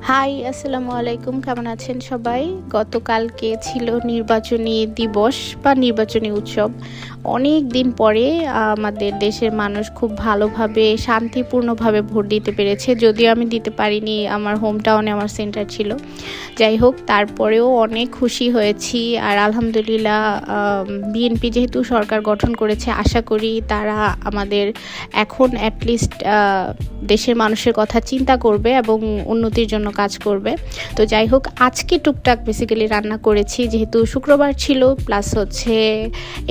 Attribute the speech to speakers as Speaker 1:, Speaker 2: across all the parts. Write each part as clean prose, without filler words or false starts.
Speaker 1: High, আসসালামু আলাইকুম। কেমন আছেন সবাই? গতকালকে ছিল নির্বাচনী দিবস বা নির্বাচনী উৎসব। অনেক দিন পরে আমাদের দেশের মানুষ খুব ভালোভাবে শান্তিপূর্ণভাবে ভোট দিতে পেরেছে। যদিও আমি দিতে পারিনি, আমার হোম টাউনে আমার সেন্টার ছিল। যাই হোক, তারপরেও অনেক খুশি হয়েছি। আর আলহামদুলিল্লাহ, বিএনপি যেহেতু সরকার গঠন করেছে, আশা করি তারা আমাদের এখন অ্যাটলিস্ট দেশের মানুষের কথা চিন্তা করবে এবং উন্নতির জন্য কাজ করবে। তো যাই হোক, আজকে টুকটাক বেসিক্যালি রান্না করেছি, যেহেতু শুক্রবার ছিল, প্লাস হচ্ছে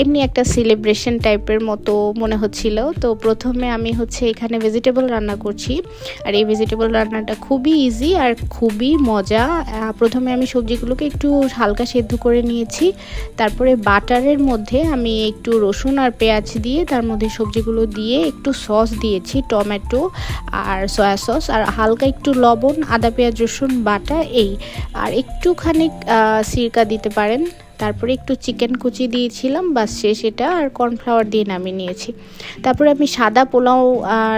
Speaker 1: এমনি একটা সেলিব্রেশন টাইপের মতো মনে হচ্ছিল। তো প্রথমে আমি এখানে ভেজিটেবল রান্না করছি। আর এই ভেজিটেবল রান্নাটা খুবই ইজি আর খুবই মজা। প্রথমে আমি সবজিগুলোকে একটু হালকা সেদ্ধ করে নিয়েছি। তারপরে বাটারের মধ্যে আমি একটু রসুন আর পেঁয়াজ দিয়ে তার মধ্যে সবজিগুলো দিয়ে একটু সস দিয়েছি, টমেটো আর সয়া সস, আর হালকা একটু লবণ, আদা পেঁয়াজ রসুন বাটা এই, আর একটুখানি সিরকা দিতে পারেন। তারপরে একটু চিকেন কুচি দিয়েছিলাম, বাস শেষ এটা। আর কর্নফ্লাওয়ার দিয়ে নামিয়ে নিয়েছি। তারপরে আমি সাদা পোলাও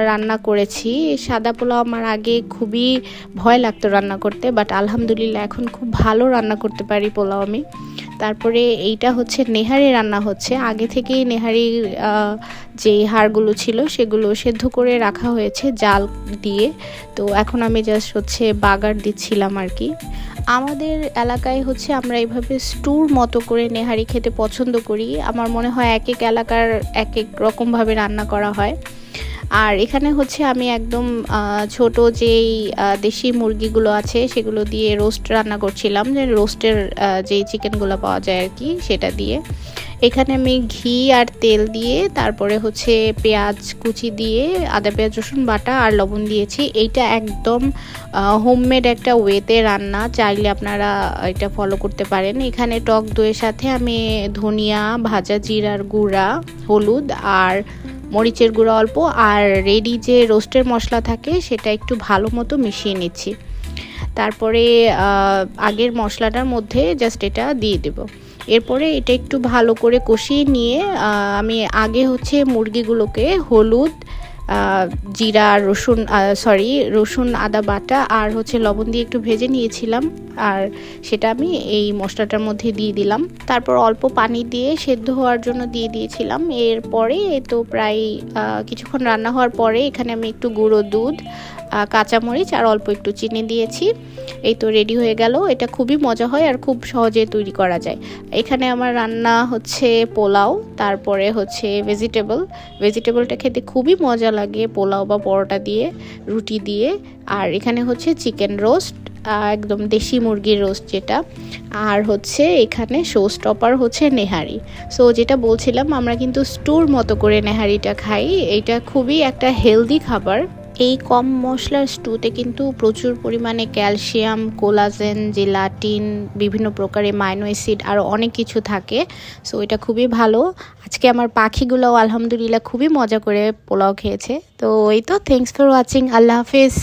Speaker 1: রান্না করেছি। সাদা পোলাও আমার আগে খুবই ভয় লাগতো রান্না করতে, বাট আলহামদুলিল্লাহ এখন খুব ভালো রান্না করতে পারি পোলাও আমি। তারপরে এইটা নেহারি রান্না হচ্ছে। আগে থেকেই নেহারির যে হাড়গুলো ছিল সেগুলো সেদ্ধ করে রাখা হয়েছে জাল দিয়ে। তো এখন আমি জাস্ট বাগার দিচ্ছিলাম আর কি। আমাদের এলাকায় আমরা এইভাবে স্টুর মতো করে নেহারি খেতে পছন্দ করি। আমার মনে হয় এক এক এলাকার এক এক রকমভাবে রান্না করা হয়। আর এখানে আমি একদম ছোট যেই দেশি মুরগিগুলো আছে সেগুলো দিয়ে রোস্ট রান্না করছিলাম, যে রোস্টের যেই চিকেনগুলো পাওয়া যায় আর কি, সেটা দিয়ে। এখানে আমি ঘি আর তেল দিয়ে, তারপরে পেঁয়াজ কুচি দিয়ে, আদা পেঁয়াজ রসুন বাটা আর লবণ দিয়েছি। এইটা একদম হোমমেড একটা ওয়েতে রান্না, চাইলে আপনারা এটা ফলো করতে পারেন। এখানে টক দইয়ের সাথে আমি ধনিয়া, ভাজা জিরার গুঁড়া, হলুদ আর মরিচের গুঁড়া অল্প, আর রেডি যে রোস্টের মশলা থাকে সেটা একটু ভালো মতো মিশিয়ে নিচ্ছি। তারপরে আগের মশলাটার মধ্যে জাস্ট এটা দিয়ে দেব। এরপরে এটা একটু ভালো করে কষিয়ে নিয়ে আমি আগে মুরগিগুলোকে হলুদ, জিরা, রসুন আদা বাটা আর লবণ দিয়ে একটু ভেজে নিয়েছিলাম। আর সেটা আমি এই মশলাটার মধ্যে দিয়ে দিলাম। তারপর অল্প পানি দিয়ে সেদ্ধ হওয়ার জন্য দিয়ে দিয়েছিলাম। এরপরে তো প্রায় কিছুক্ষণ রান্না হওয়ার পরে এখানে আমি একটু গুঁড়ো দুধ, কাঁচামরিচ আর অল্প একটু চিনি দিয়েছি। এই তো রেডি হয়ে গেল। এটা খুবই মজা হয় আর খুব সহজে তৈরি করা যায়। এখানে আমার রান্না পোলাও, তারপরে ভেজিটেবলটা খেতে খুবই মজা লাগে পোলাও বা পরোটা দিয়ে, রুটি দিয়ে। আর এখানে চিকেন রোস্ট, একদম দেশি মুরগির রোস্ট যেটা। আর এখানে শো স্টপার নেহারি। সো যেটা বলছিলাম, আমরা কিন্তু স্টুর মতো করে নেহারিটা খাই। এটা খুবই একটা হেলদি খাবার। এই কম মশলার স্টুতে কিন্তু প্রচুর পরিমাণে ক্যালসিয়াম, কোলাজেন, জেলাটিন, বিভিন্ন প্রকারের অ্যামাইনো অ্যাসিড আরও অনেক কিছু থাকে। সো এটা খুবই ভালো। আজকে আমার পাখিগুলোও আলহামদুলিল্লাহ খুবই মজা করে পোলাও খেয়েছে। তো এই তো, থ্যাঙ্কস ফর ওয়াচিং। আল্লাহ হাফেজ।